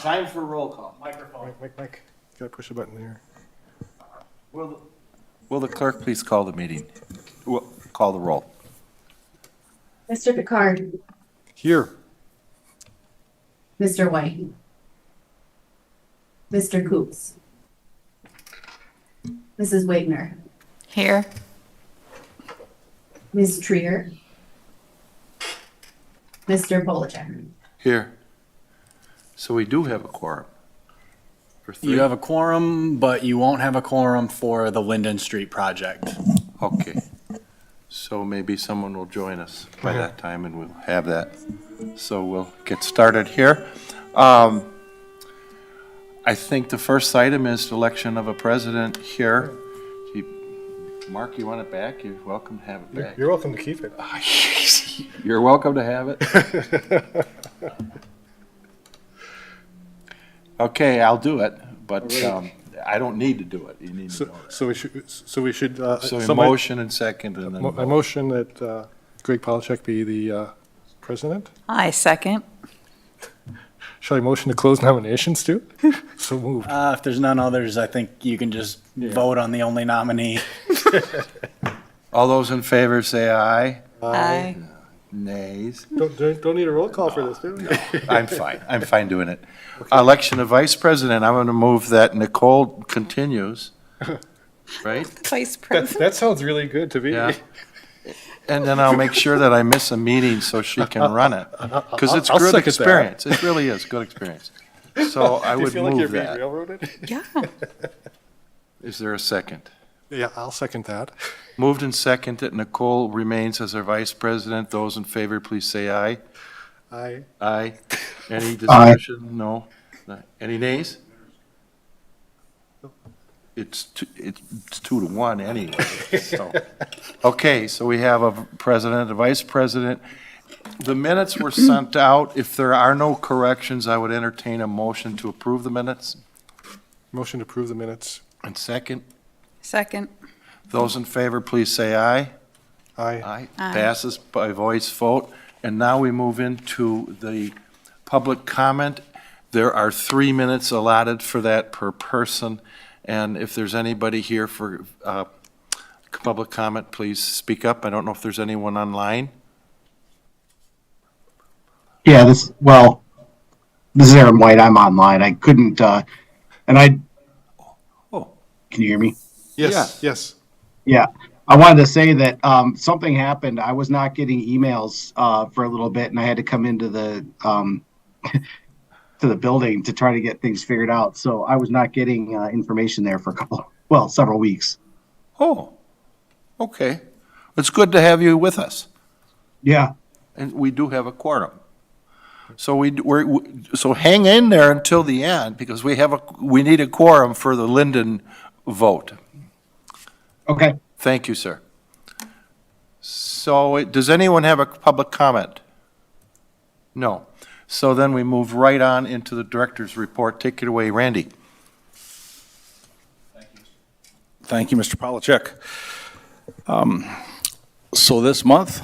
Time for roll call. Microphone. Mike. Gotta push a button here. Will the clerk please call the meeting? Call the roll. Mr. Picard, Here. Mr. White, Mr. Coops, Mrs. Wagner, Here. Ms. Trier, Mr. Polachek. Here. So we do have a quorum. For three? You have a quorum, but you won't have a quorum for the Linden Street project. Okay. So maybe someone will join us by that time and we'll have that. So we'll get started here. I think the first item is election of a president here. Mark, you want it back? You're welcome to have it back. You're welcome to keep it. You're welcome to have it. Okay, I'll do it, but I don't need to do it. You need to know that. So we should. So a motion and second, and then I motion that Greg Polachek be the president. I second. Shall I motion to close nominations too? So moved. If there's none others, I think you can just vote on the only nominee. all those in favor say aye. Aye. Nays. Don't need a roll call for this, do we? I'm fine. I'm fine doing it. Election of vice president, I'm going to move that Nicole continues, right? Vice President. That sounds really good to me. Yeah. And then I'll make sure that I miss a meeting so she can run it. Because it's I'll good second that. experience. It really is good experience. So I Do you would feel like you're move being that. railroaded? Yeah. Is there a second? Yeah, I'll second that. Moved and second that Nicole remains as our vice president. Those in favor, please say aye. Aye. Aye. Any discussion? No. Any nays? It's 2-1 anyway. So. Okay, so we have a president, a vice president. The minutes were sent out. If there are no corrections, I would entertain a motion to approve the minutes. Motion to approve the minutes. And second, Second. those in favor, please say aye. Aye. Aye. Aye. Passes by voice vote. And now we move into the public comment. There are 3 minutes allotted for that per person. And if there's anybody here for public comment, please speak up. I don't know if there's anyone online. Yeah, this is Aaron White. I'm online. I couldn't, and I. Oh. Can you hear me? Yes. Yes. Yeah, I wanted to say that something happened. I was not getting emails for a little bit, and I had to come into the to the building to try to get things figured out. So I was not getting information there for several weeks. Oh, okay. It's good to have you with us. Yeah. And we do have a quorum. So so hang in there until the end because we need a quorum for the Linden vote. Okay. Thank you, sir. So does anyone have a public comment? No. So then we move right on into the director's report. Take it away, Randy. Thank you, Mr. Polachek. So this month,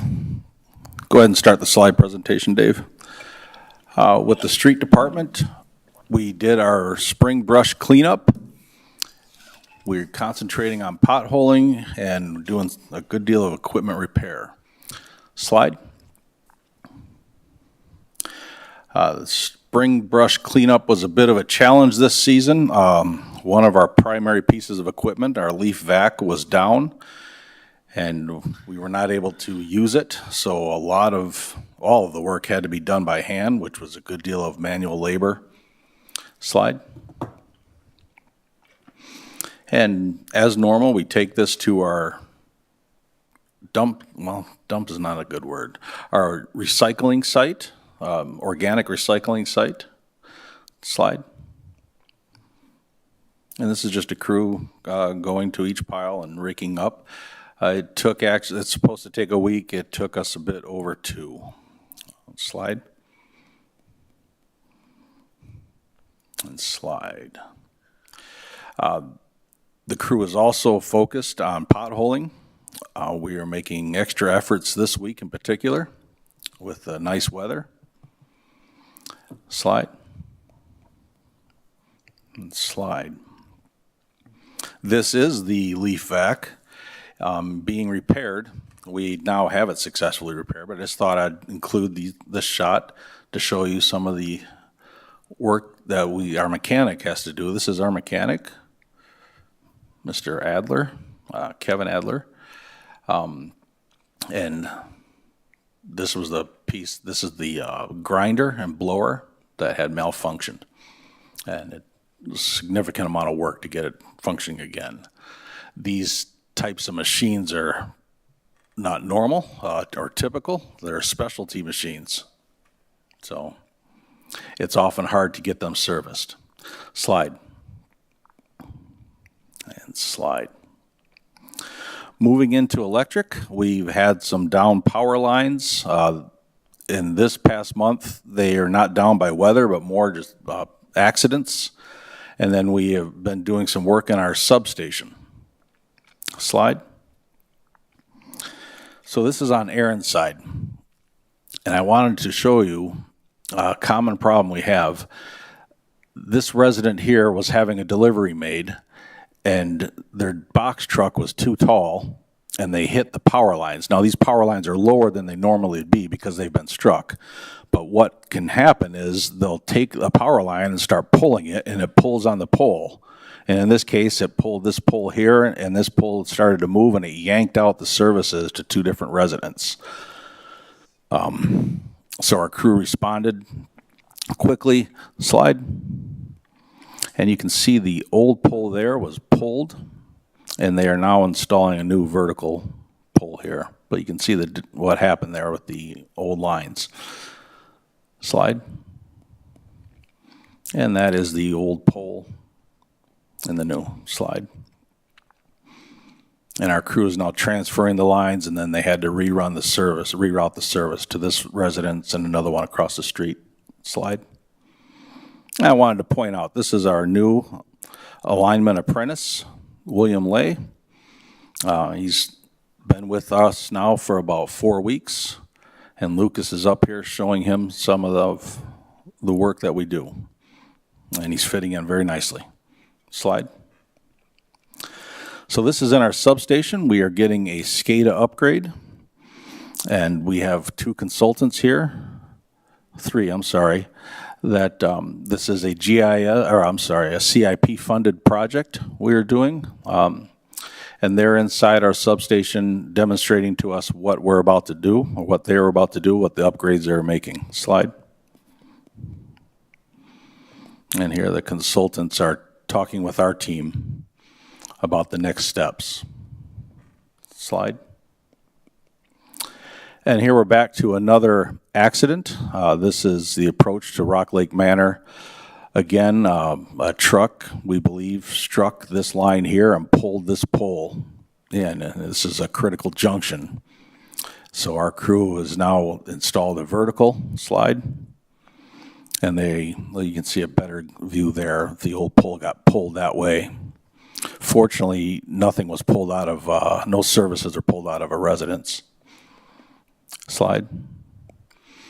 go ahead and start the slide presentation, Dave. With the street department, we did our spring brush cleanup. We're concentrating on potholing and doing a good deal of equipment repair. Slide. The spring brush cleanup was a bit of a challenge this season. One of our primary pieces of equipment, our leaf vac, was down, and we were not able to use it. So all of the work had to be done by hand, which was a good deal of manual labor. Slide. And as normal, we take this to our dump is not a good word, our recycling site. Organic recycling site. Slide. And this is just a crew going to each pile and raking up. It's supposed to take a week. It took us a bit over 2. Slide. And slide. The crew is also focused on potholing. We are making extra efforts this week in particular with nice weather. Slide. Slide. This is the leaf vac being repaired. We now have it successfully repaired, but I just thought I'd include this shot to show you some of the work that our mechanic has to do. This is our mechanic, Mr. Adler, Kevin Adler. And this was the piece, this is the grinder and blower that had malfunctioned. And it was a significant amount of work to get it functioning again. These types of machines are not normal or typical. They're specialty machines. So it's often hard to get them serviced. Slide. And slide. Moving into electric, we've had some down power lines. In this past month, they are not down by weather, but more just accidents. And then we have been doing some work in our substation. Slide. So this is on Aaron's side. And I wanted to show you a common problem we have. This resident here was having a delivery made, and their box truck was too tall, and they hit the power lines. Now, these power lines are lower than they normally would be because they've been struck. But what can happen is they'll take the power line and start pulling it, and it pulls on the pole. And in this case, it pulled this pole here, and this pole started to move, and it yanked out the services to two different residents. So our crew responded quickly. Slide. And you can see the old pole there was pulled, and they are now installing a new vertical pole here. But you can see what happened there with the old lines. Slide. And that is the old pole in the new. Slide. And our crew is now transferring the lines, and then they had to reroute the service to this residence and another one across the street. Slide. And I wanted to point out, this is our new alignment apprentice, William Lay. He's been with us now for about 4 weeks, and Lucas is up here showing him some of the work that we do. And he's fitting in very nicely. Slide. So this is in our substation. We are getting a SCADA upgrade, and we have three that this is a a CIP funded project we are doing. And they're inside our substation demonstrating to us what we're about to do, or what they're about to do, what the upgrades they're making. Slide. And here the consultants are talking with our team about the next steps. Slide. And here we're back to another accident. This is the approach to Rock Lake Manor. Again, a truck, we believe, struck this line here and pulled this pole in. And this is a critical junction. So our crew has now installed a vertical. Slide. And you can see a better view there. The old pole got pulled that way. Fortunately, nothing was pulled out of, no services are pulled out of a residence. Slide.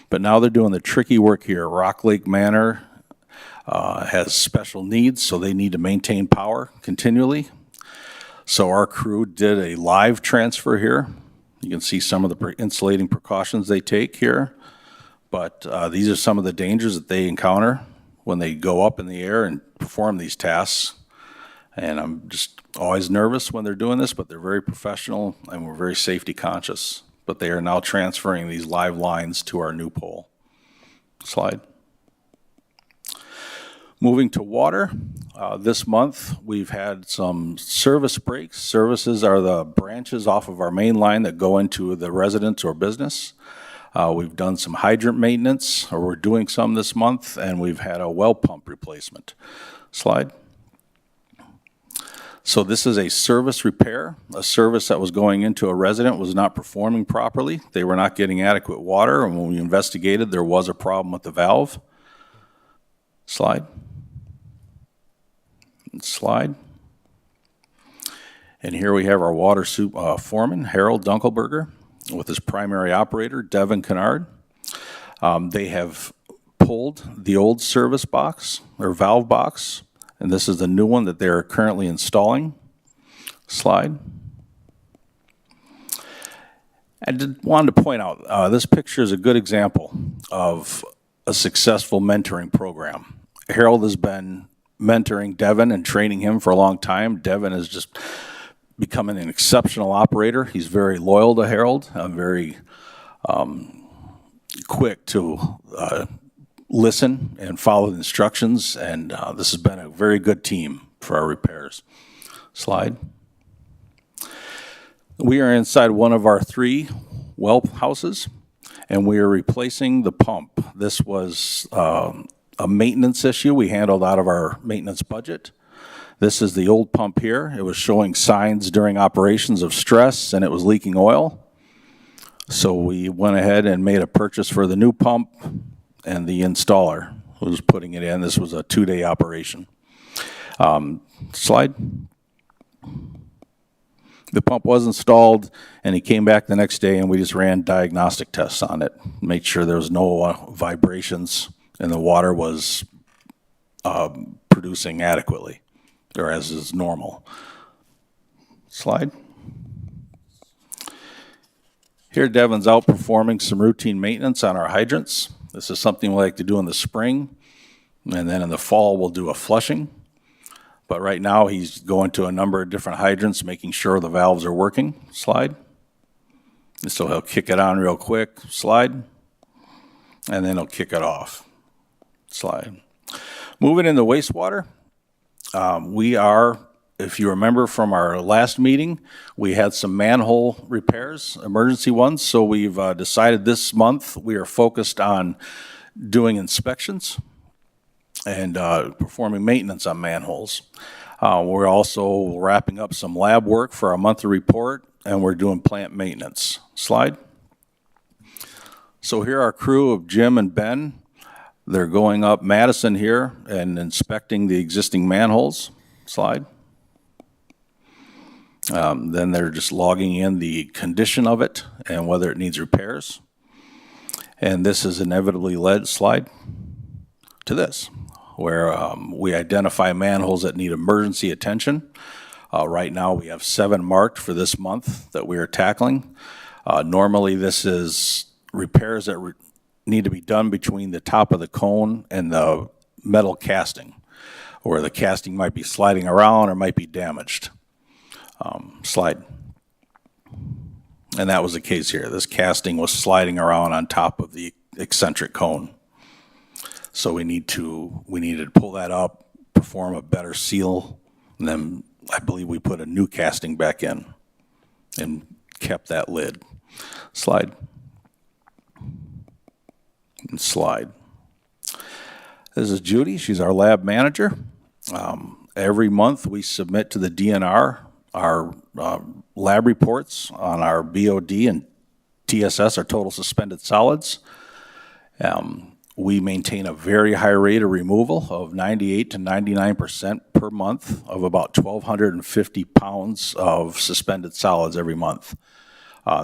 But now they're doing the tricky work here. Rock Lake Manor has special needs, so they need to maintain power continually. So our crew did a live transfer here. You can see some of the insulating precautions they take here. But these are some of the dangers that they encounter when they go up in the air and perform these tasks. And I'm just always nervous when they're doing this, but they're very professional and we're very safety conscious. But they are now transferring these live lines to our new pole. Slide. Moving to water, this month we've had some service breaks. Services are the branches off of our main line that go into the residence or business. We've done some hydrant maintenance, or we're doing some this month, and we've had a well pump replacement. Slide. So this is a service repair. A service that was going into a resident was not performing properly. They were not getting adequate water, and when we investigated, there was a problem with the valve. Slide. Slide. And here we have our water foreman, Harold Dunkelberger, with his primary operator, Devin Kennard. They have pulled the old service box, or valve box, and this is the new one that they're currently installing. Slide. I wanted to point out, this picture is a good example of a successful mentoring program. Harold has been mentoring Devin and training him for a long time. Devin has just becoming an exceptional operator. He's very loyal to Harold, very quick to listen and follow the instructions, and this has been a very good team for our repairs. Slide. We are inside one of our 3 well houses, and we are replacing the pump. This was a maintenance issue we handled out of our maintenance budget. This is the old pump here. It was showing signs during operations of stress, and it was leaking oil. So we went ahead and made a purchase for the new pump, and the installer was putting it in. This was a 2-day operation. Slide. The pump was installed, and he came back the next day, and we just ran diagnostic tests on it, made sure there was no vibrations, and the water was producing adequately, or as is normal. Slide. Here, Devin's out performing some routine maintenance on our hydrants. This is something we like to do in the spring, and then in the fall, we'll do a flushing. But right now, he's going to a number of different hydrants, making sure the valves are working. Slide. And so he'll kick it on real quick. Slide. And then he'll kick it off. Slide. Moving into wastewater, we are, if you remember from our last meeting, we had some manhole repairs, emergency ones. So we've decided this month we are focused on doing inspections and performing maintenance on manholes. We're also wrapping up some lab work for our monthly report, and we're doing plant maintenance. Slide. So here our crew of Jim and Ben. They're going up Madison here and inspecting the existing manholes. Slide. Then they're just logging in the condition of it and whether it needs repairs. And this is inevitably led, slide, to this, where we identify manholes that need emergency attention. Right now we have 7 marked for this month that we are tackling. Normally this is repairs that need to be done between the top of the cone and the metal casting, where the casting might be sliding around or might be damaged. Slide. And that was the case here. This casting was sliding around on top of the eccentric cone. So we needed to pull that up, perform a better seal, and then I believe we put a new casting back in and kept that lid. Slide. And slide. This is Judy. She's our lab manager. Every month we submit to the DNR our lab reports on our BOD and TSS, our total suspended solids. We maintain a very high rate of removal of 98 to 99% per month of about 1,250 pounds of suspended solids every month.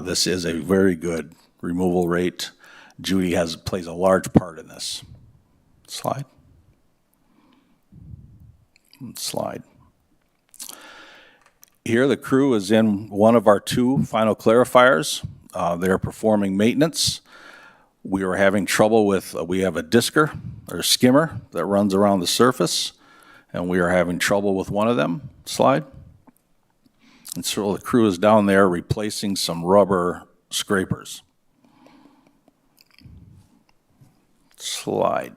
This is a very good removal rate. Judy plays a large part in this. Slide. Slide. Here the crew is in one of our 2 final clarifiers. They're performing maintenance. We are having trouble with, we have a disker or skimmer that runs around the surface, and we are having trouble with one of them. Slide. And so the crew is down there replacing some rubber scrapers. Slide.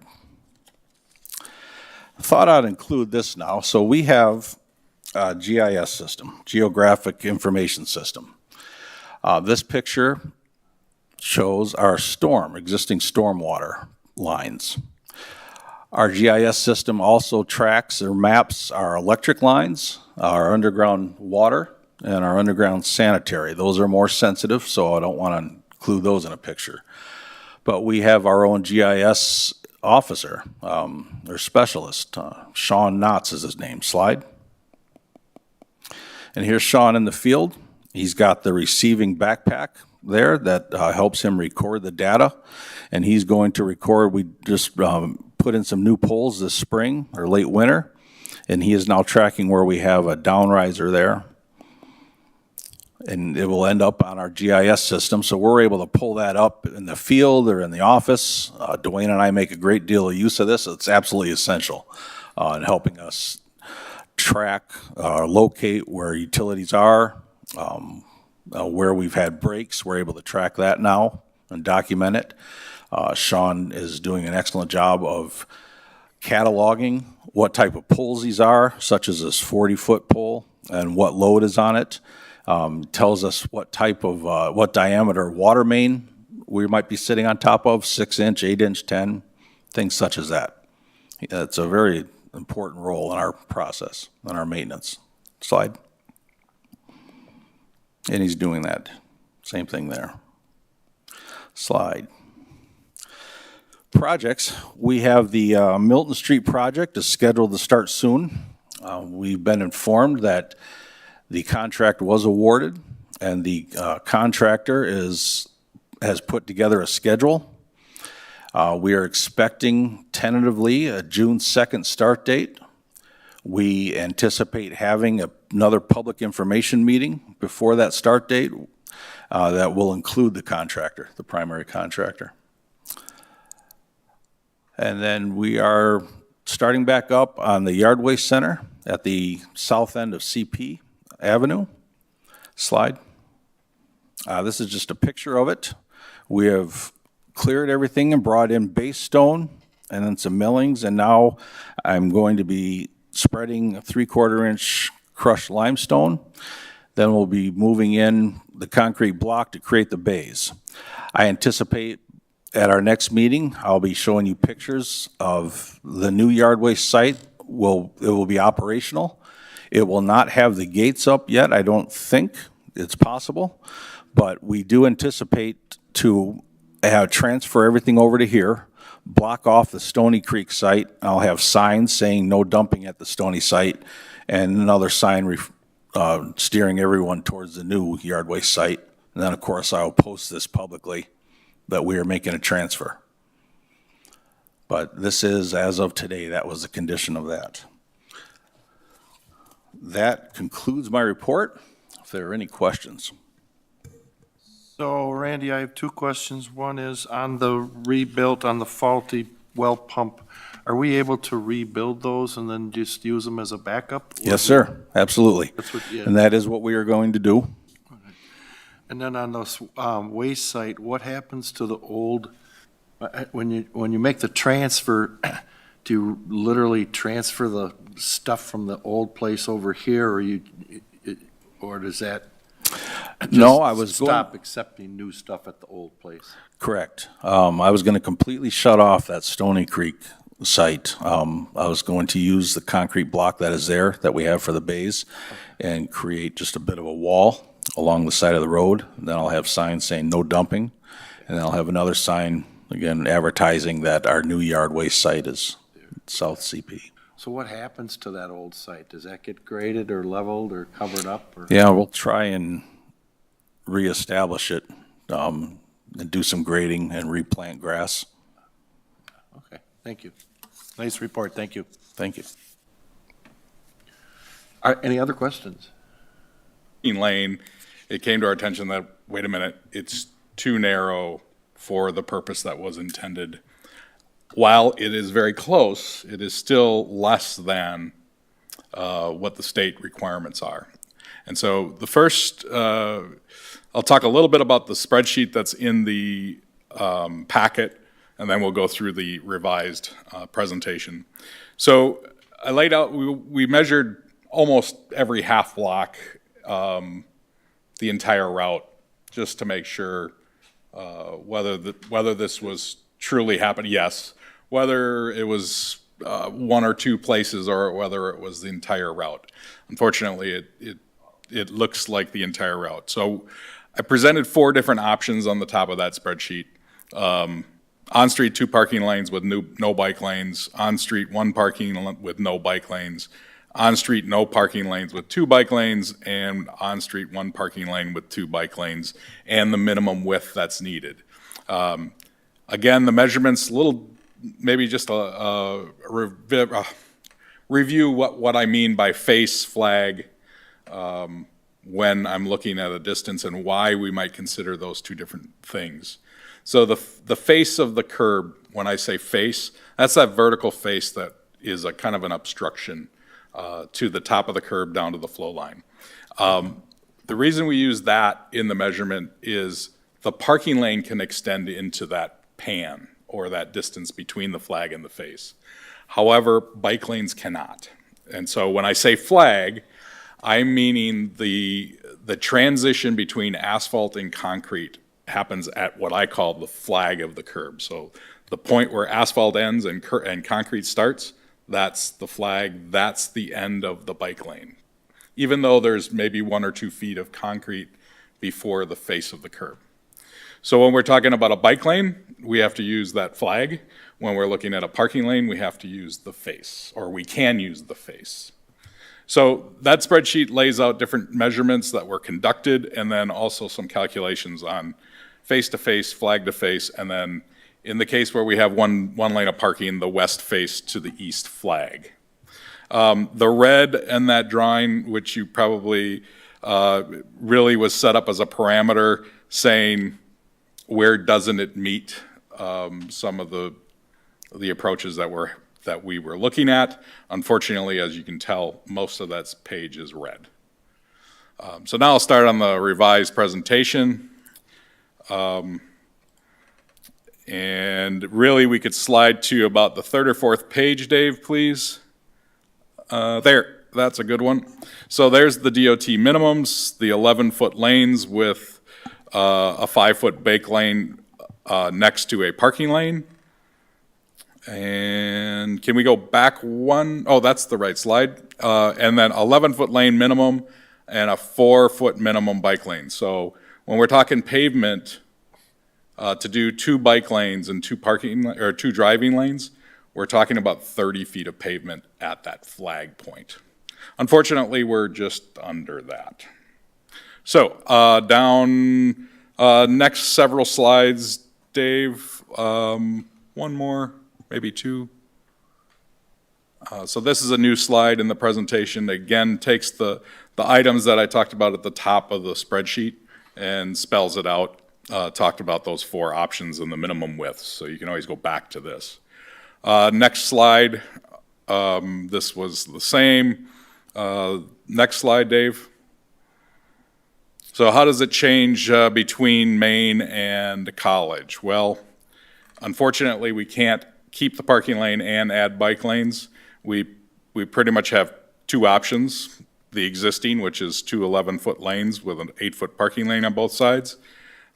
I thought I'd include this now. So we have a GIS system, Geographic Information System. This picture shows our existing stormwater lines. Our GIS system also tracks or maps our electric lines, our underground water, and our underground sanitary. Those are more sensitive, so I don't want to include those in a picture. But we have our own GIS officer, or specialist. Sean Knotts is his name. Slide. And here's Sean in the field. He's got the receiving backpack there that helps him record the data. And he's going to record, we just put in some new poles this spring or late winter. and he is now tracking where we have a downriser there. And it will end up on our GIS system, so we're able to pull that up in the field or in the office. Dwayne and I make a great deal of use of this. It's absolutely essential in helping us track, locate where utilities are, where we've had breaks. We're able to track that now and document it. Sean is doing an excellent job of cataloging what type of poles these are, such as this 40-foot pole and what load is on it. Tells us what type of, what diameter water main we might be sitting on top of, 6-inch, 8-inch, 10, things such as that. It's a very important role in our process, in our maintenance. Slide. And he's doing that. Same thing there. Slide. Projects. We have the Milton Street project is scheduled to start soon. We've been informed that the contract was awarded, and the contractor has put together a schedule. We are expecting tentatively a June 2nd start date. We anticipate having another public information meeting before that start date that will include the contractor, the primary contractor. And then we are starting back up on the Yard Waste Center at the south end of CP Avenue. Slide. This is just a picture of it. We have cleared everything and brought in base stone and then some millings, and now I'm going to be spreading a 3/4-inch crushed limestone. Then we'll be moving in the concrete block to create the bays. I anticipate at our next meeting, I'll be showing you pictures of the new yard waste site. It will be operational. It will not have the gates up yet, I don't think. It's possible. But we do anticipate to transfer everything over to here, block off the Stony Creek site. I'll have signs saying no dumping at the Stony site, and another sign steering everyone towards the new yard waste site. And then, of course, I will post this publicly that we are making a transfer. But this is, as of today, that was the condition of that. That concludes my report. If there are any questions. So Randy, I have two questions. One is on the rebuilt, on the faulty well pump. Are we able to rebuild those and then just use them as a backup? Yes, sir. Absolutely. That's what, yeah. And that is what we are going to do. And then on this waste site, what happens to the old, when you make the transfer, do you literally transfer the stuff from the old place over here, or does that No, I was stop accepting new stuff at the old place? Correct. I was going to completely shut off that Stony Creek site. I was going to use the concrete block that is there, that we have for the bays, and create just a bit of a wall along the side of the road. And then I'll have signs saying no dumping, and then I'll have another sign, again, advertising that our new yard waste site is South CP. So what happens to that old site? Does that get graded or leveled or covered up? Or? Yeah, we'll try and reestablish it, and do some grading and replant grass. Okay, thank you. Nice report, thank you. Thank you. Any other questions? Lane, it came to our attention that, wait a minute, it's too narrow for the purpose that was intended. While it is very close, it is still less than what the state requirements are. And so the first, I'll talk a little bit about the spreadsheet that's in the packet, and then we'll go through the revised presentation. So I laid out, we measured almost every half block, the entire route, just to make sure whether this was truly happening. Yes. Whether it was one or two places or whether it was the entire route. Unfortunately, it looks like the entire route. So I presented 4 different options on the top of that spreadsheet. On-street 2 parking lanes with no bike lanes, on-street 1 parking with no bike lanes, on-street no parking lanes with 2 bike lanes, and on-street 1 parking lane with 2 bike lanes, and the minimum width that's needed. Again, the measurements, maybe just a review what I mean by face flag when I'm looking at a distance and why we might consider those two different things. So the face of the curb, when I say face, that's that vertical face that is a kind of an obstruction to the top of the curb down to the flow line. The reason we use that in the measurement is the parking lane can extend into that pan or that distance between the flag and the face. However, bike lanes cannot. And so when I say flag, I'm meaning the transition between asphalt and concrete happens at what I call the flag of the curb. So the point where asphalt ends and concrete starts, that's the flag, that's the end of the bike lane. Even though there's maybe 1 or 2 feet of concrete before the face of the curb. So when we're talking about a bike lane, we have to use that flag. When we're looking at a parking lane, we have to use the face, or we can use the face. So that spreadsheet lays out different measurements that were conducted, and then also some calculations on face-to-face, flag-to-face, and then in the case where we have one lane of parking, the west face to the east flag. The red in that drawing, which you probably really was set up as a parameter saying where doesn't it meet some of the approaches that we were looking at. Unfortunately, as you can tell, most of that page is red. So now I'll start on the revised presentation. And really, we could slide to about the 3rd or 4th page, Dave, please. There, that's a good one. So there's the DOT minimums, the 11-foot lanes with a 5-foot bike lane next to a parking lane. And can we go back one? Oh, that's the right slide. And then 11-foot lane minimum and a 4-foot minimum bike lane. So when we're talking pavement, to do 2 bike lanes and 2 driving lanes, we're talking about 30 feet of pavement at that flag point. Unfortunately, we're just under that. So down next several slides, Dave, one more, maybe 2. So this is a new slide in the presentation. Again, takes the items that I talked about at the top of the spreadsheet and spells it out. Talked about those 4 options and the minimum widths, so you can always go back to this. Next slide, this was the same. Next slide, Dave. So how does it change between Main and College? Well, unfortunately, we can't keep the parking lane and add bike lanes. We pretty much have 2 options. The existing, which is 2 11-foot lanes with an 8-foot parking lane on both sides,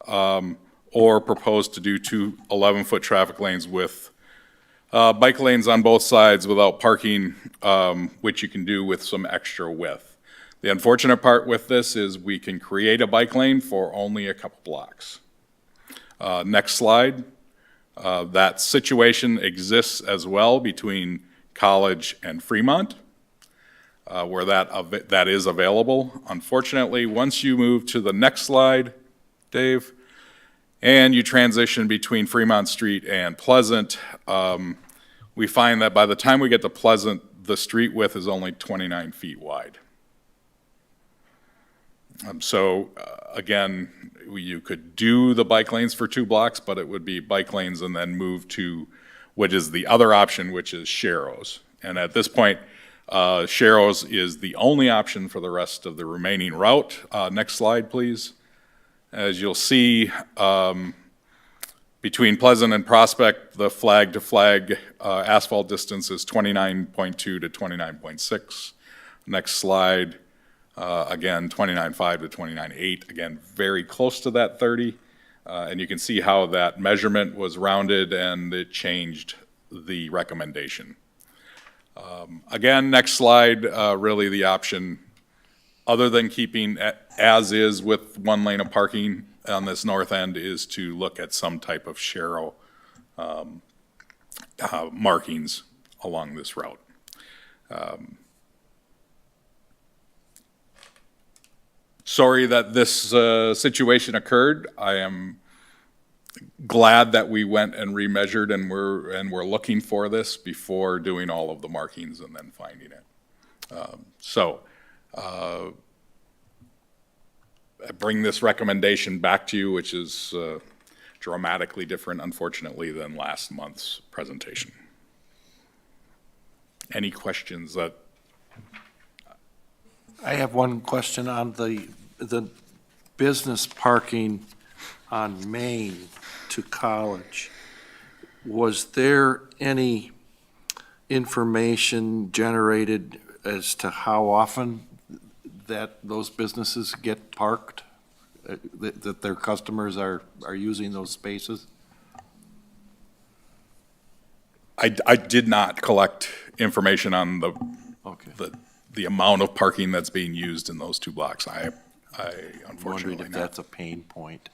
or propose to do 2 11-foot traffic lanes with bike lanes on both sides without parking, which you can do with some extra width. The unfortunate part with this is we can create a bike lane for only a couple blocks. Next slide. That situation exists as well between College and Fremont, where that is available. Unfortunately, once you move to the next slide, Dave, and you transition between Fremont Street and Pleasant, we find that by the time we get to Pleasant, the street width is only 29 feet wide. Again, you could do the bike lanes for 2 blocks, but it would be bike lanes and then move to what is the other option, which is Sharrows. And at this point, Sharrows is the only option for the rest of the remaining route. Next slide, please. As you'll see, between Pleasant and Prospect, the flag-to-flag asphalt distance is 29.2 to 29.6. Next slide, again, 29.5 to 29.8. Again, very close to that 30. And you can see how that measurement was rounded and it changed the recommendation. Again, next slide, really the option, other than keeping as is with 1 lane of parking on this north end, is to look at some type of Sharrow markings along this route. Sorry that this situation occurred. I am glad that we went and remeasured and we're looking for this before doing all of the markings and then finding it. I bring this recommendation back to you, which is dramatically different, unfortunately, than last month's presentation. Any questions that? I have one question on the business parking on Main to College. Was there any information generated as to how often that those businesses get parked? That their customers are using those spaces? I did not collect information on Okay. the amount of parking that's being used in those two blocks. I Wondering unfortunately if not. that's a pain point.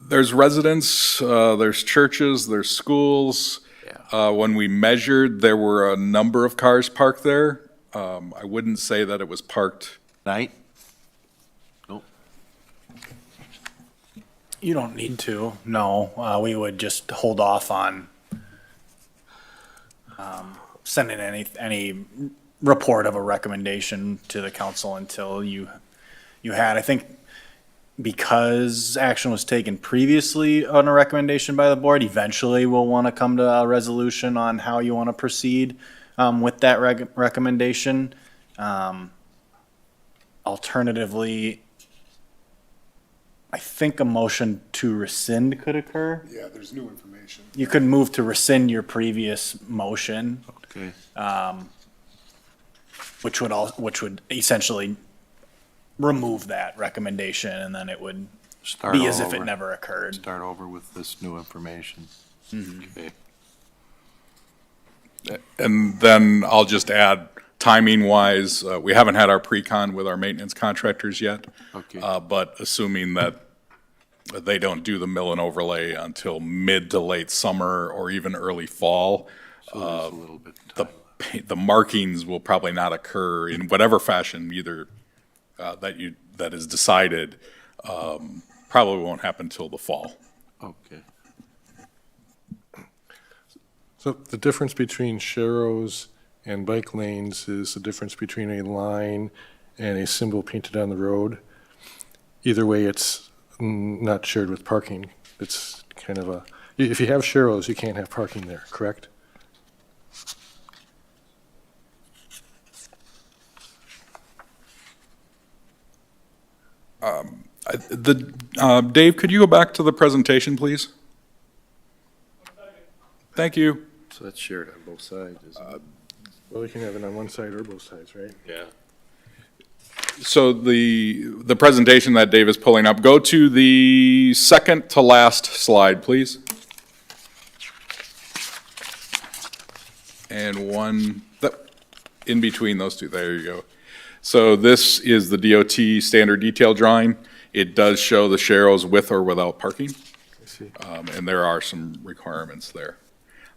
There's residents, there's churches, there's schools. When we measured, there were a number of cars parked there. I wouldn't say that it was parked. Night? Nope. You don't need to, no. We would just hold off on sending any report of a recommendation to the council until you had, I think, because action was taken previously on a recommendation by the board, eventually we'll want to come to a resolution on how you want to proceed with that recommendation. Alternatively, I think a motion to rescind could occur. Yeah, there's new information. You could move to rescind your previous motion, Okay. which would essentially remove that recommendation, and then it would Start be all as if it over. never occurred. Start over with this new information. Okay. And then I'll just add, timing-wise, we haven't had our pre-con with our maintenance contractors yet. Okay. But assuming that they don't do the mill and overlay until mid to late summer or even early fall, So there's a little bit of time. the markings will probably not occur in whatever fashion either that is decided, probably won't happen till the fall. Okay. So the difference between sharrows and bike lanes is the difference between a line and a symbol painted on the road. Either way, it's not shared with parking. It's kind of a, if you have sharrows, you can't have parking there, correct? Dave, could you go back to the presentation, please? Thank you. So that's shared on both sides, isn't it? Well, you can have it on one side or both sides, right? Yeah. So the presentation that Dave is pulling up, go to the second to last slide, please. And one, in between those two, there you go. So this is the DOT standard detail drawing. It does show the sharrows with or without parking, I see. and there are some requirements there.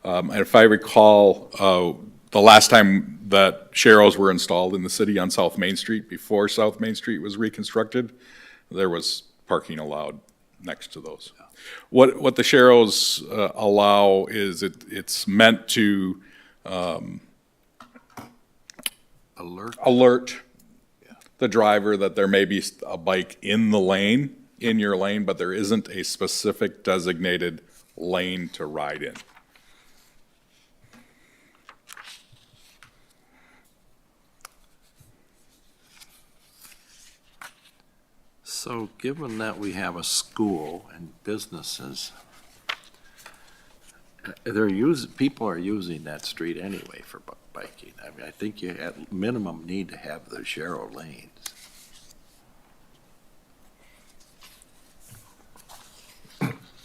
And if I recall, the last time that sharrows were installed in the city on South Main Street, before South Main Street was reconstructed, there was parking allowed next to those. What the sharrows allow is it's meant to alert the driver that there may be a bike in the lane, in your lane, but there isn't a specific designated lane to ride in. So given that we have a school and businesses, people are using that street anyway for biking. I mean, I think you at minimum need to have the sharrow lanes.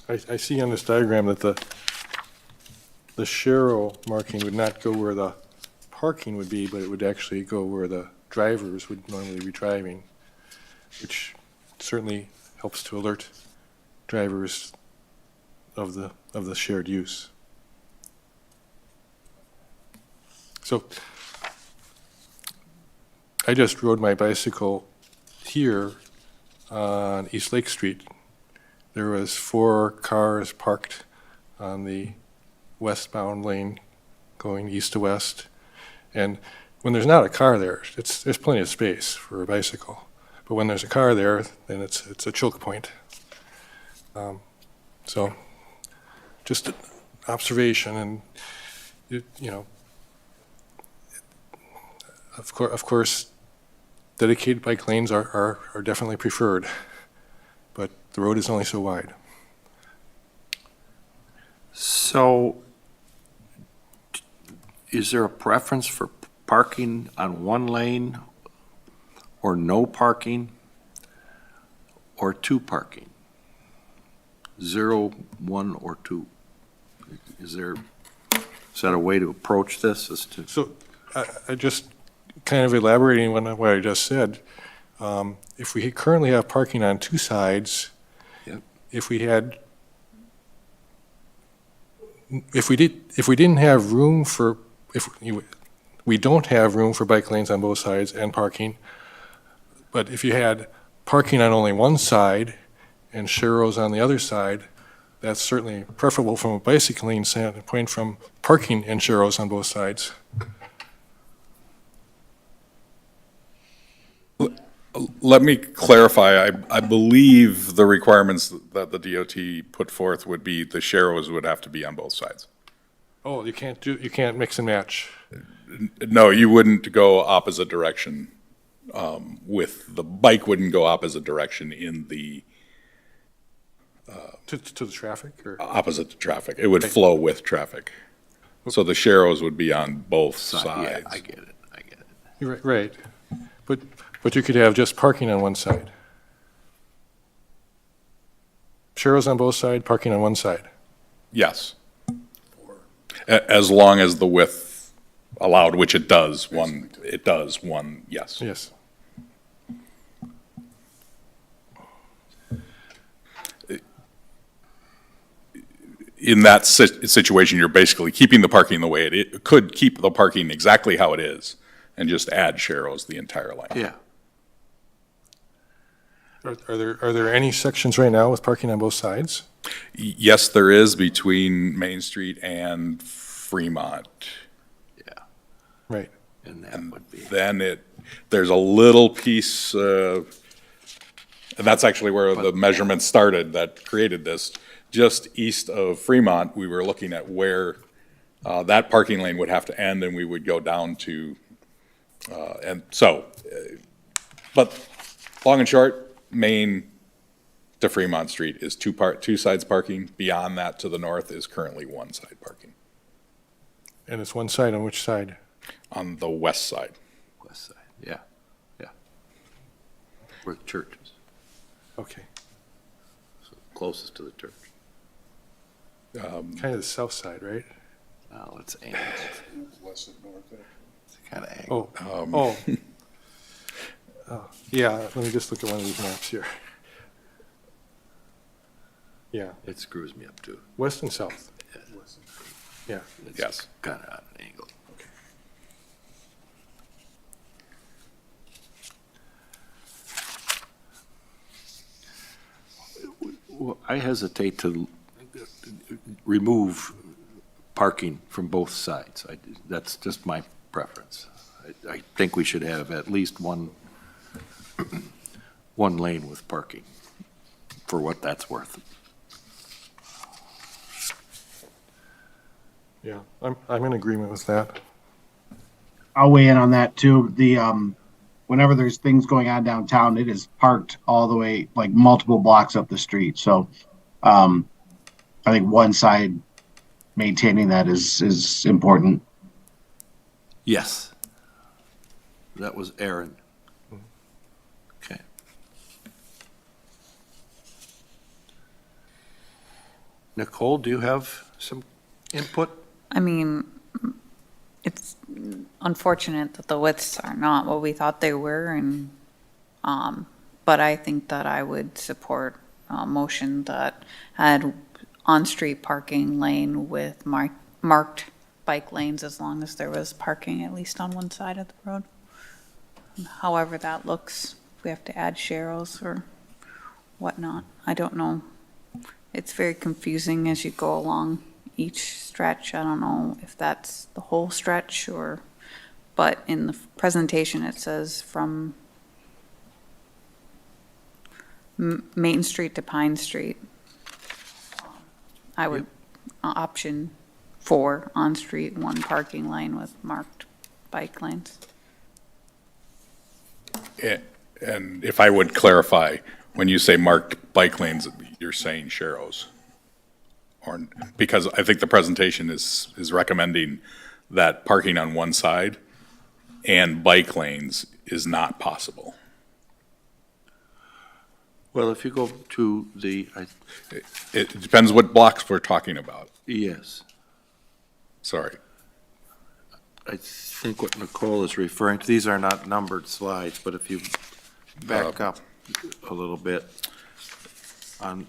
I see on this diagram that the sharrow marking would not go where the parking would be, but it would actually go where the drivers would normally be driving, which certainly helps to alert drivers of the shared use. So I just rode my bicycle here on East Lake Street, there was 4 cars parked on the westbound lane going east to west. And when there's not a car there, there's plenty of space for a bicycle. But when there's a car there, then it's a choke point. So just an observation, and you know, of course, dedicated bike lanes are definitely preferred, but the road is only so wide. So is there a preference for parking on one lane or no parking or 2 parking? 0, 1, or 2? Is that a way to approach this? So I just kind of elaborating on what I just said. If we currently have parking on 2 sides, Yep. if we didn't have room for, we don't have room for bike lanes on both sides and parking, but if you had parking on only one side and sharrows on the other side, that's certainly preferable from a bicycling standpoint from parking and sharrows on both sides. Let me clarify. I believe the requirements that the DOT put forth would be the sharrows would have to be on both sides. Oh, you can't mix and match. No, you wouldn't go opposite direction. The bike wouldn't go opposite direction in the To the traffic, or? opposite to traffic. It would flow with traffic. So the sharrows would be on both Yeah, sides. I get it, I get it. You're right. But you could have just parking on one side. Sharrows on both sides, parking on one side. Yes. As long as the width allowed, which it does, yes. Yes. In that situation, you're basically keeping the parking the way it could keep the parking exactly how it is and just add sharrows the entire lane. Yeah. Are there any sections right now with parking on both sides? Yes, there is between Main Street and Fremont. Yeah, Right. and that would be, Then there's a little piece, and that's actually where the measurement started that created this. Just east of Fremont, we were looking at where that parking lane would have to end, and we would go down to, but long and short, Main to Fremont Street is two sides parking. Beyond that to the north is currently one side parking And it's one side on which side? on the west side. west side, yeah, yeah. Where the church is, Okay. so closest to the church. Kind of the south side, right? Now it's angled. It's kind of angled. Oh. Oh, yeah, let me just look at one of these maps here. Yeah, It screws me up too. west and south. Yeah. It's Yes. kind of at an angle. Well, I hesitate to remove parking from both sides. That's just my preference. I think we should have at least one lane with parking, for what that's worth. Yeah, I'm in agreement with that. I'll weigh in on that too. Whenever there's things going on downtown, it is parked all the way, like multiple blocks up the street. So, I think one side maintaining that is important. Yes. That was Aaron. Okay. Nicole, do you have some input? I mean, it's unfortunate that the widths are not what we thought they were, and, but I think that I would support a motion that had on-street parking lane with marked bike lanes as long as there was parking at least on one side of the road. However that looks, we have to add sharrows or, whatnot. I don't know. It's very confusing as you go along each stretch. I don't know if that's the whole stretch or, but in the presentation, it says from Main Street to Pine Street. I would, option 4, on-street, 1 parking lane with marked bike lanes. And if I would clarify, when you say marked bike lanes, you're saying Sharrows? Or, because I think the presentation is recommending that parking on one side and bike lanes is not possible. Well, if you go to the, It depends what blocks we're talking about. yes, Sorry. I think what Nicole is referring to, these are not numbered slides, but if you back up a little bit on,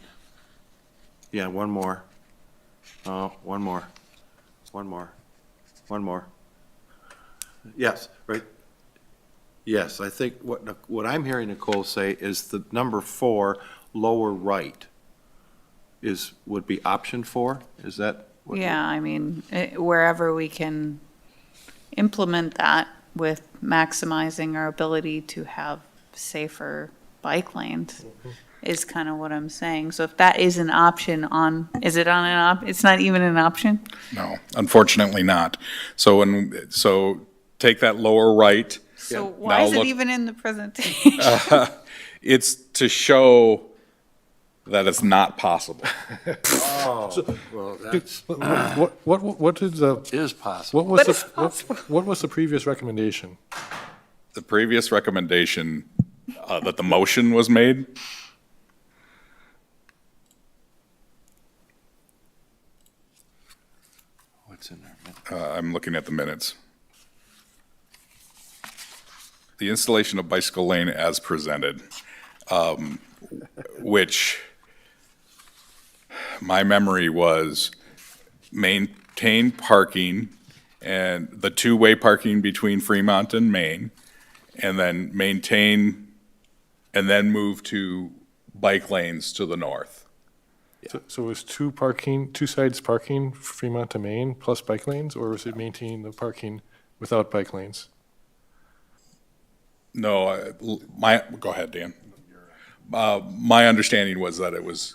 yeah, one more. Oh, one more. Yes, right. Yes, I think what I'm hearing Nicole say is the number 4, lower right, would be option 4? Is that? what- Yeah, I mean, wherever we can implement that with maximizing our ability to have safer bike lanes is kind of what I'm saying. So if that is an option is it on it's not even an option? No, unfortunately not. So take that lower right. So Yeah. why Now is it look- even in the presentation? It's to show that it's not possible. Well, that's, What did the, is possible. what was But it's the, what was the previous recommendation? The previous recommendation that the motion was made, What's in there? I'm looking at the minutes. The installation of bicycle lane as presented, which my memory was maintain parking and the two-way parking between Fremont and Main, and then maintain, and then move to bike lanes to the north. So it was two sides parking, Fremont to Main, plus bike lanes, or was it maintaining the parking without bike lanes? No, go ahead, Dan. My understanding was that it was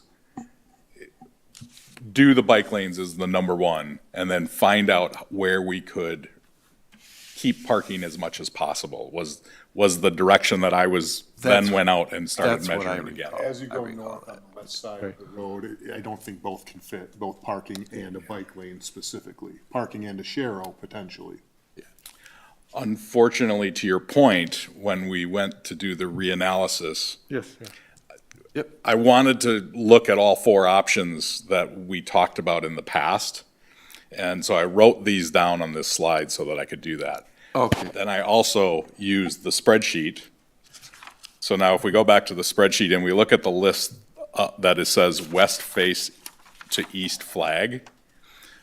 do the bike lanes as the number 1, and then find out where we could keep parking as much as possible, was the direction that I was, then went out and started that's what I measuring again. recall. As you go north on the west side of the road, I don't think both can fit, both parking and a bike lane specifically. Parking and a Sharrow potentially. Unfortunately, to your point, when we went to do the reanalysis, Yes, yeah. I wanted to look at all 4 options that we talked about in the past. And so I wrote these down on this slide so that I could do that. Okay, Then I also used the spreadsheet. So now if we go back to the spreadsheet and we look at the list that it says west face to east flag,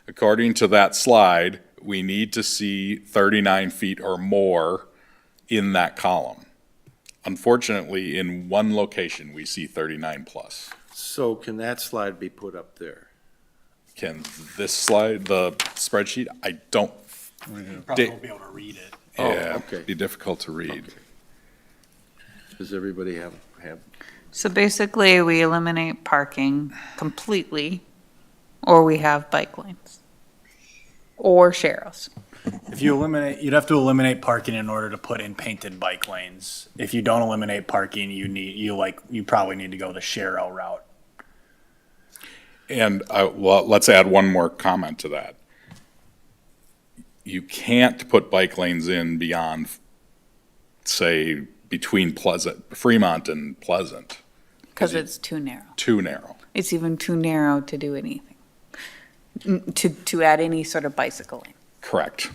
according to that slide, we need to see 39 feet or more in that column. Unfortunately, in one location, we see 39 plus. so can that slide be put up there? Can this slide, the spreadsheet, I don't, Probably won't be able to read it. yeah, okay. it'd be difficult to read. Does everybody have, So basically, we eliminate parking completely, or we have bike lanes. Or Sharrows. If you eliminate, you'd have to eliminate parking in order to put in painted bike lanes. If you don't eliminate parking, you probably need to go the Sharrow route. And well, let's add one more comment to that. You can't put bike lanes in beyond, say, between Fremont and Pleasant. Because it's too narrow. Too narrow. It's even too narrow to do anything. To add any sort of bicycle lane. Correct.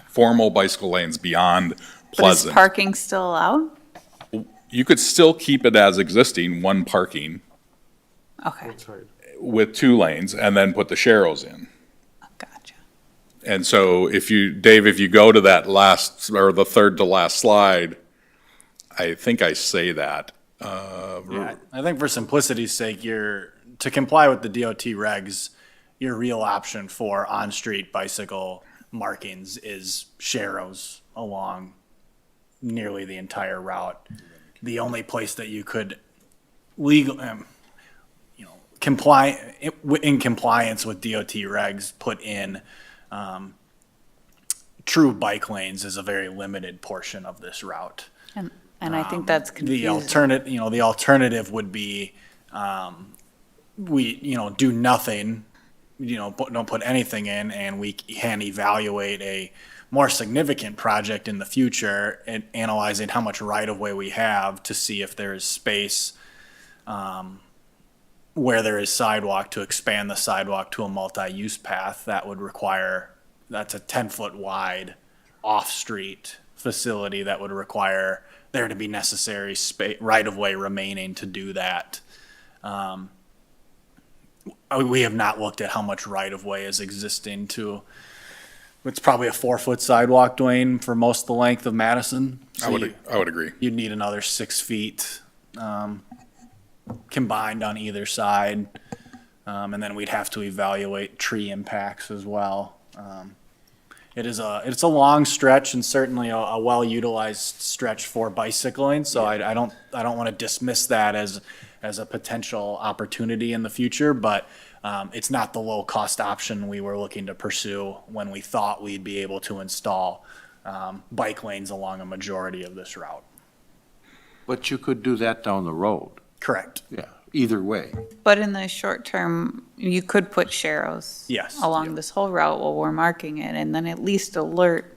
Formal bicycle lanes beyond But is Pleasant. parking still allowed? You could still keep it as existing, 1 parking Okay, with 2 lanes, and then put the Sharrows in. gotcha. And so Dave, if you go to that last, or the third to last slide, I think I say that, Yeah, I think for simplicity's sake, to comply with the DOT regs, your real option for on-street bicycle markings is sharrows along nearly the entire route. The only place that you could comply, in compliance with DOT regs, put in, true bike lanes is a very limited portion of this route. And I think that's confusing. The alternative would be, do nothing, don't put anything in, and we can evaluate a more significant project in the future and analyzing how much right-of-way we have to see if there is space, where there is sidewalk, to expand the sidewalk to a multi-use path. That's a 10-foot wide off-street facility that would require there to be necessary right-of-way remaining to do that. We have not looked at how much right-of-way is existing it's probably a 4-foot sidewalk, Dwayne, for most of the length of Madison. I would agree. You'd need another 6 feet, combined on either side. And then we'd have to evaluate tree impacts as well. It's a long stretch and certainly a well-utilized stretch for bicycling, so I don't want to dismiss that as a potential opportunity in the future, but it's not the low-cost option we were looking to pursue when we thought we'd be able to install bike lanes along a majority of this route. But you could do that down the road. Correct. Yeah, either way. But in the short term, you could put sharrows. Yes. Along this whole route while we're marking it, and then at least alert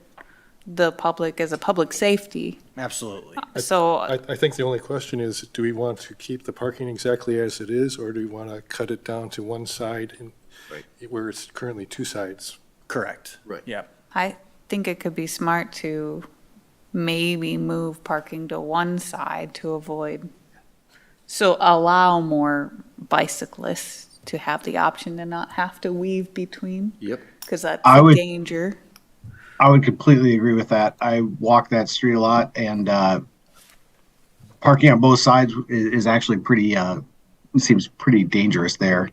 the public as a public safety. Absolutely. So, I think the only question is, do we want to keep the parking exactly as it is, or do we want to cut it down to one side where it's currently two sides? Correct. Right. Yep. I think it could be smart to maybe move parking to one side to avoid, so allow more bicyclists to have the option to not have to weave between. Yep. Because that's I a would- danger. I would completely agree with that. I walk that street a lot, and parking on both sides is actually seems pretty dangerous there.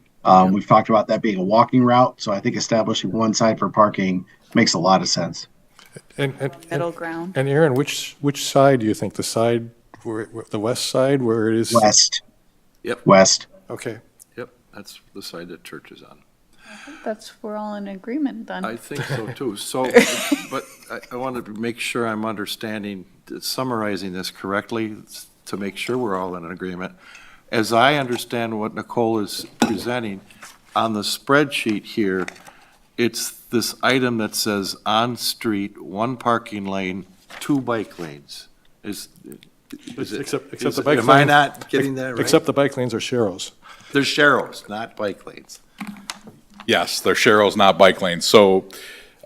We've talked about that being a walking route, so I think establishing one side for parking makes a lot of sense. Middle ground. And Aaron, which side do you think? The side the west side where it is? West. Yep. West. Okay. Yep, that's the side that church is on. We're all in agreement then. I think so too. So, but I wanted to make sure I'm summarizing this correctly to make sure we're all in agreement. As I understand what Nicole is presenting, on the spreadsheet here, it's this item that says on-street, 1 parking lane, 2 bike lanes. Except the bike Am I lanes- not getting that right? Except the bike lanes are sharrows. They're sharrows, not bike lanes. Yes, they're sharrows, not bike lanes. So,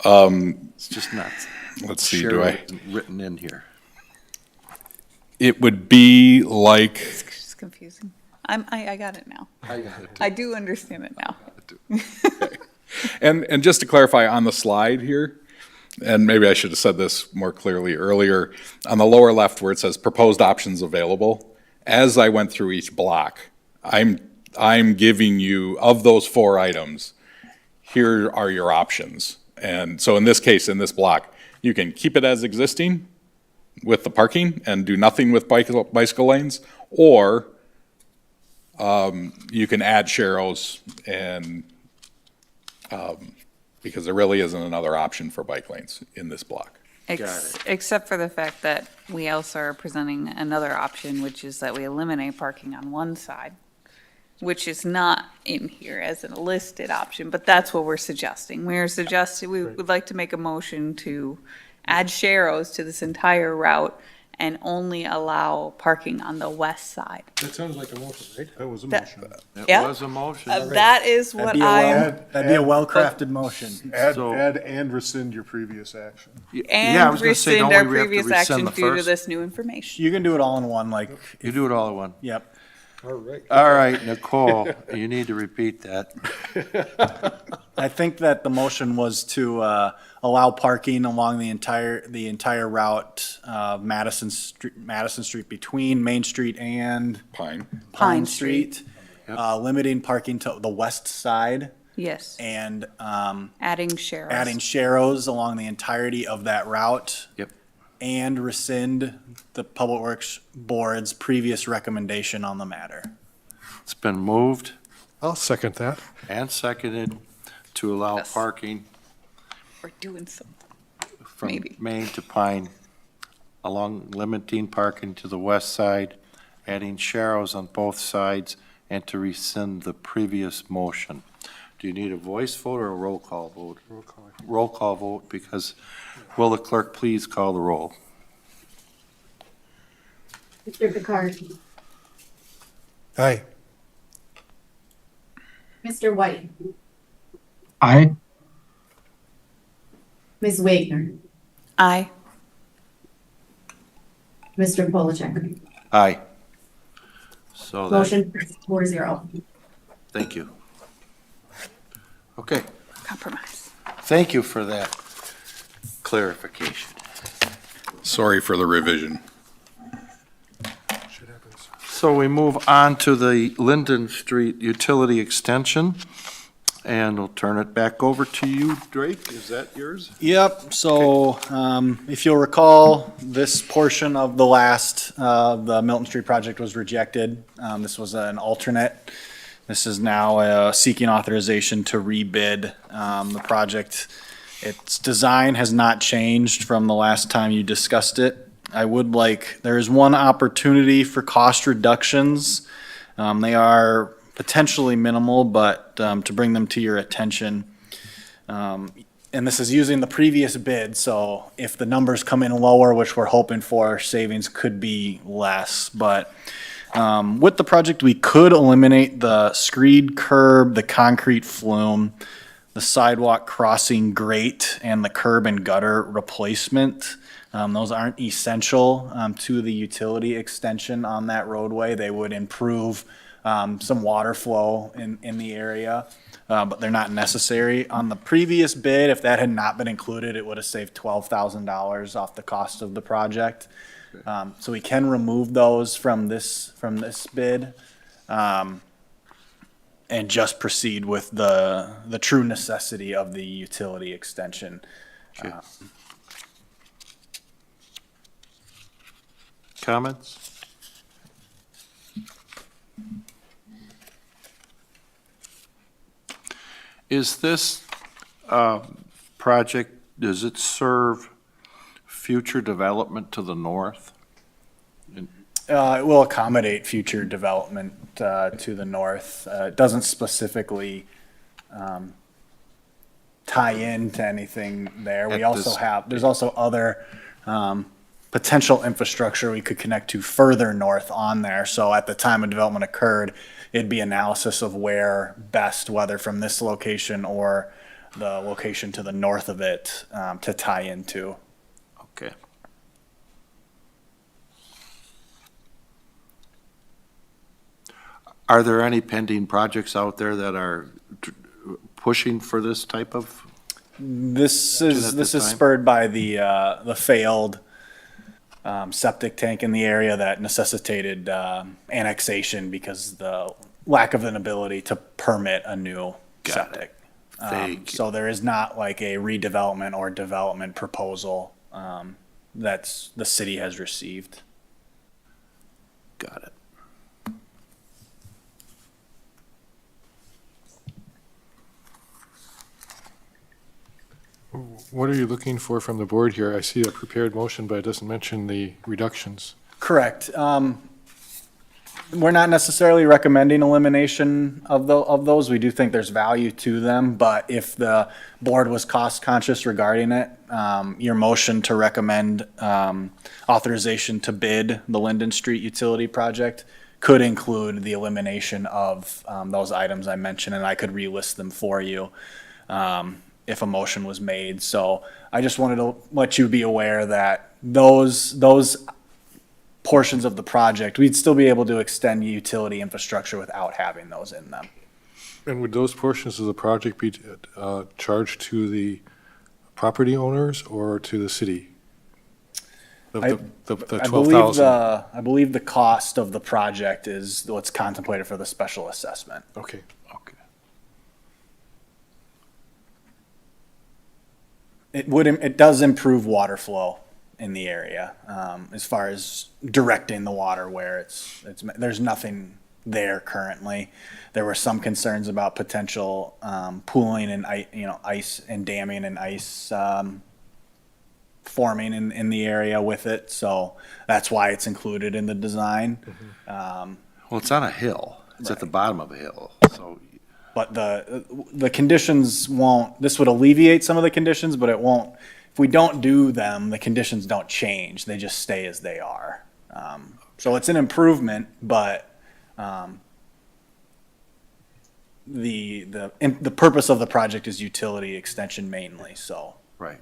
It's just nuts. let's see, Sharrow isn't written in here. it would be like, It's just confusing. I got it now. I got it. I do understand it now. and just to clarify on the slide here, and maybe I should have said this more clearly earlier, on the lower left where it says proposed options available, as I went through each block, I'm giving you, of those 4 items, here are your options. And so in this case, in this block, you can keep it as existing with the parking and do nothing with bicycle lanes, or you can add sharrows and, because there really isn't another option for bike lanes in this block. Except for the fact that we also are presenting another option, which is that we eliminate parking on one side, which is not in here as a listed option, but that's what we're suggesting. We would like to make a motion to add sharrows to this entire route and only allow parking on the west side. That sounds like a motion, right? That was a That- motion. It Yeah. was a motion. That is what That'd be a well-crafted motion. Add So- and rescind your previous action. Yeah, I and was gonna say, rescind don't our we have to previous rescind action the due to first? this new information. You can do it all in one, like, You do it all at one. yep. All right. All right, Nicole, you need to repeat that. I think that the motion was to allow parking along the entire route of Madison Street between Main Street and Pine. Pine Street, limiting parking to the west side Yes, and adding Sharrows. adding sharrows along the entirety of that route. Yep. And rescind the Public Works Board's previous recommendation on the matter. It's been moved I'll second that. and seconded to allow Yes. parking We're doing something. from Maybe. Main to Pine, along limiting parking to the west side, adding sharrows on both sides, and to rescind the previous motion. Do you need a voice vote or a roll call vote? Roll call. Roll call vote, because will the clerk please call the roll? Mr. Picard, Aye. Mr. White, Aye. Ms. Wagner, Aye. Mr. Polachek. Aye. So that, Motion 4-0. thank you. Okay, Compromise. thank you for that clarification. Sorry for the revision. Shit happens. So we move on to the Linden Street Utility Extension, and we'll turn it back over to you, Drake. Is that yours? Yep, so, if you'll recall, this portion of the last, the Milton Street project was rejected. This was an alternate. This is now seeking authorization to rebid the project. Its design has not changed from the last time you discussed it. There is one opportunity for cost reductions. They are potentially minimal, but to bring them to your attention. And this is using the previous bid, so if the numbers come in lower, which we're hoping for, savings could be less. But with the project, we could eliminate the screed curb, the concrete flume, the sidewalk crossing grate, and the curb and gutter replacement. Those aren't essential to the utility extension on that roadway. They would improve some water flow in the area, but they're not necessary. On the previous bid, if that had not been included, it would have saved $12,000 off the cost of the project. So we can remove those from this bid, and just proceed with the true necessity of the utility extension. Comments? Is this project, does it serve future development to the north? It will accommodate future development to the north. It doesn't specifically tie into anything there. We At also this- have, there's also other potential infrastructure we could connect to further north on there. So at the time a development occurred, it'd be analysis of where best, whether from this location or the location to the north of it, to tie into. Okay. Are there any pending projects out there that are pushing for this type of? This at is this time? spurred by the failed septic tank in the area that necessitated annexation because the lack of an ability to permit a new Got septic. Thank you. So there is not like a redevelopment or development proposal that's the city has received. Got it. What are you looking for from the board here? I see a prepared motion, but it doesn't mention the reductions. Correct. We're not necessarily recommending elimination of those. We do think there's value to them, but if the board was cost conscious regarding it, your motion to recommend authorization to bid the Linden Street utility project could include the elimination of those items I mentioned, and I could relist them for you if a motion was made. So I just wanted to let you be aware that those portions of the project, we'd still be able to extend utility infrastructure without having those in them. And would those portions of the project be charged to the property owners or to the city? The I 12,000? I believe the cost of the project is what's contemplated for the special assessment. Okay. Okay. It does improve water flow in the area, as far as directing the water where there's nothing there currently. There were some concerns about potential, pooling and ice and damming and ice, forming in the area with it, so that's why it's included in the design. Well, it's on a hill. It's at the bottom of a hill, so, But the conditions this would alleviate some of the conditions, but it won't, if we don't do them, the conditions don't change, they just stay as they are. So it's an improvement, but, the purpose of the project is utility extension mainly, so. right.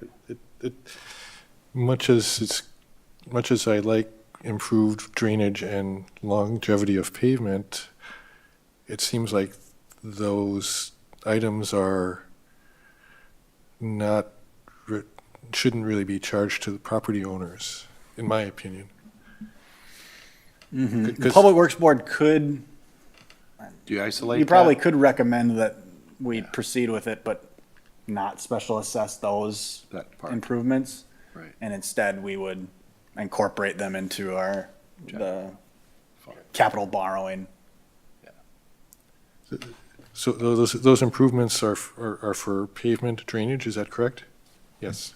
Much as I like improved drainage and longevity of pavement, it seems like those items are shouldn't really be charged to the property owners, in my opinion. The Public Works Board could, Do you isolate you probably that? could recommend that we proceed with it, but not special assess those That part. improvements. Right. And instead, we would incorporate them into the capital borrowing. So those improvements are for pavement drainage, is that correct? Yes.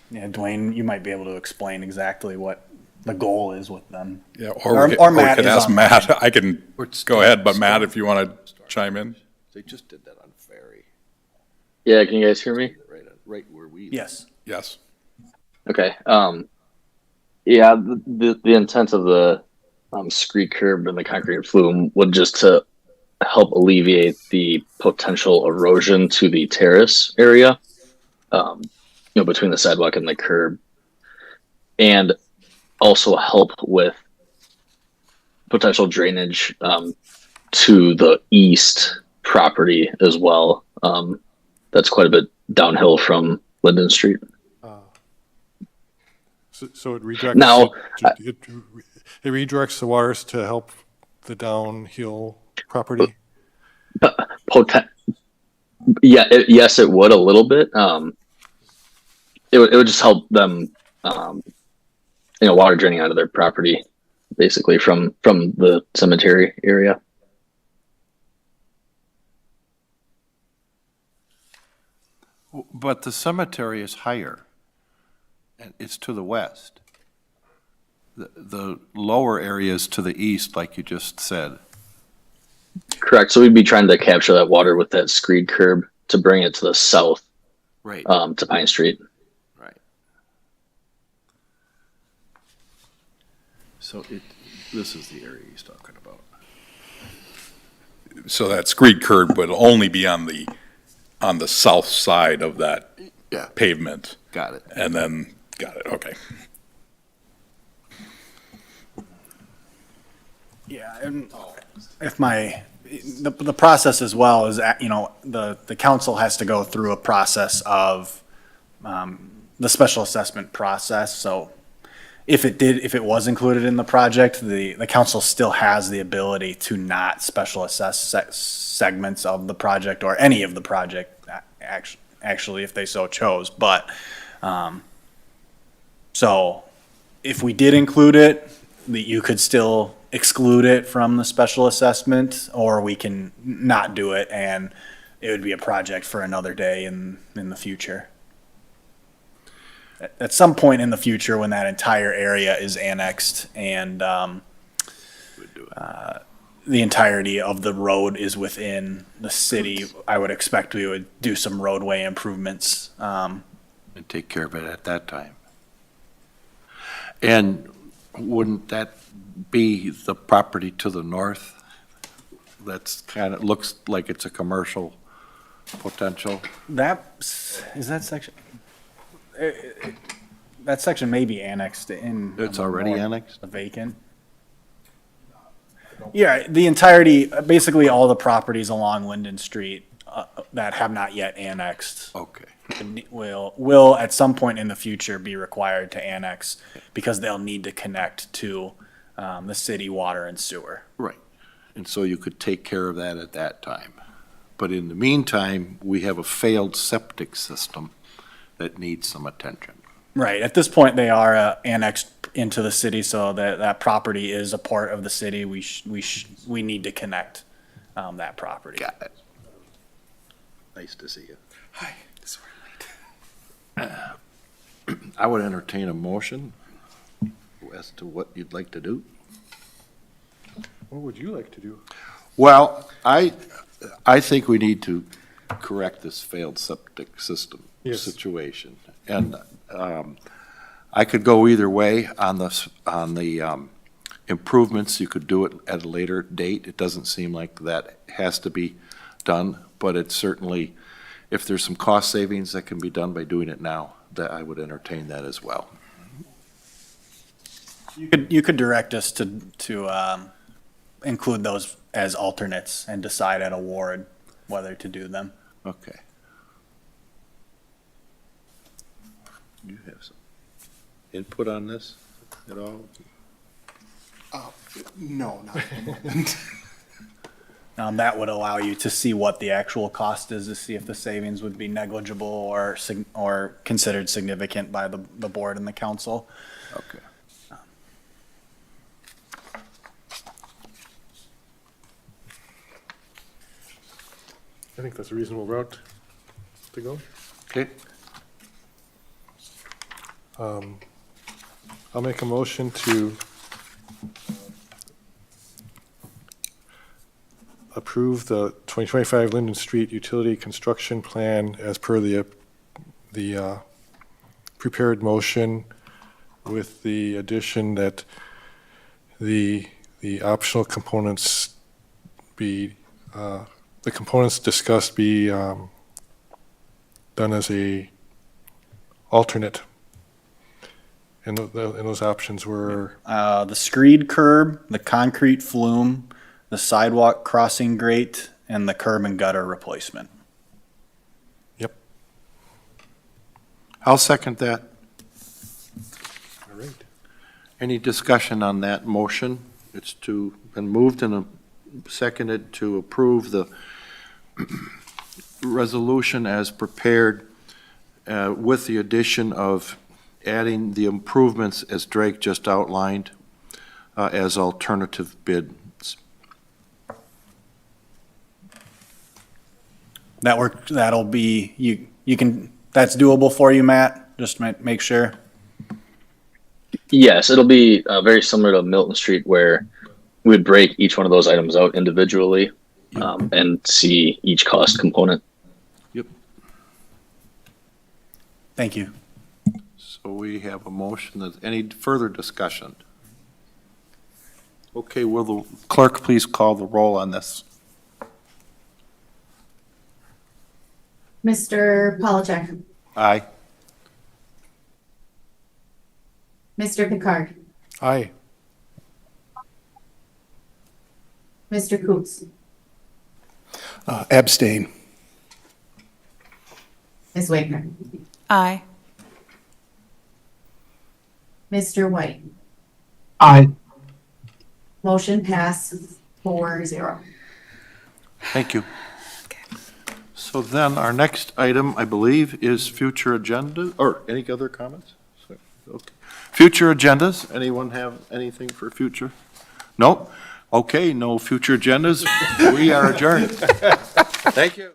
Yeah, Dwayne, you might be able to explain exactly what the goal is with them. Yeah, Or or we Matt could is ask on- Matt. I can Or it's- go ahead, but Matt, if you want to chime in. They just did that on Ferry, Yeah, can you guys hear me? right where we. Yes. Yes. Okay. Yeah, the intent of the screed curb and the concrete flume would just to help alleviate the potential erosion to the terrace area, between the sidewalk and the curb, and also help with potential drainage to the east property as well. That's quite a bit downhill from Linden Street. So it redirects. Now, it redirects the waters to help the downhill property. Yeah, yes, it would a little bit. It would just help them, water draining out of their property, basically from the cemetery area. But the cemetery is higher, and it's to the west. The lower area is to the east, like you just said. Correct. So we'd be trying to capture that water with that screed curb to bring it to the south, Right. to Pine Street. Right. So this is the area he's talking about. So that screed curb would only be on the south side of that Yeah. pavement, Got it. and then, got it, okay. Yeah, and if the process as well is, the council has to go through a process of, the special assessment process, so if it was included in the project, the council still has the ability to not special assess segments of the project or any of the project, actually, if they so chose, but, so if we did include it, you could still exclude it from the special assessment, or we can not do it and it would be a project for another day in the future. At some point in the future, when that entire area is annexed and the entirety of the road is within the city, I would expect we would do some roadway improvements. And take care of it at that time. And wouldn't that be the property to the north? That's looks like it's a commercial potential. Is that section? that section may be annexed in. It's already annexed? Vacant. Yeah, the entirety, basically all the properties along Linden Street that have not yet annexed Okay. will at some point in the future be required to annex because they'll need to connect to the city water and sewer. Right. And so you could take care of that at that time. But in the meantime, we have a failed septic system that needs some attention. Right. At this point, they are annexed into the city, so that property is a part of the city. We need to connect that property. Got it. Nice to see you. Hi. I would entertain a motion as to what you'd like to do. What would you like to do? Well, I think we need to correct this failed septic system Yes. situation. And I could go either way on the improvements. You could do it at a later date. It doesn't seem like that has to be done, but it's certainly, if there's some cost savings that can be done by doing it now, that I would entertain that as well. You could direct us to include those as alternates and decide at award whether to do them. Okay. You have some input on this at all? No, not at the moment. That would allow you to see what the actual cost is, to see if the savings would be negligible or considered significant by the board and the council. Okay. I think that's a reasonable route to go. Okay. I'll make a motion to approve the 2025 Linden Street Utility Construction Plan as per the prepared motion, with the addition that the optional components be, the components discussed be done as a alternate. And those options were, The screed curb, the concrete flume, the sidewalk crossing grate, and the curb and gutter replacement. yep, I'll second that. all right. Any discussion on that motion? It's been moved and seconded to approve the resolution as prepared with the addition of adding the improvements as Drake just outlined as alternative bids. That'll be, you can, that's doable for you, Matt? Just make sure. Yes, it'll be very similar to Milton Street, where we would break each one of those items out individually and see each cost component. Thank you. So we have a motion. Any further discussion? Okay, will the clerk please call the roll on this? Mr. Polachek. Aye. Mr. Picard. Aye. Mr. Coots. Abstain. Ms. Wagner. Aye. Mr. White. Aye. Motion passes 4-0. Thank you. So then our next item, I believe, is future agenda, or any other comments? Okay. Future agendas, anyone have anything for future? Nope. Okay, no future agendas. We are adjourned. Thank you.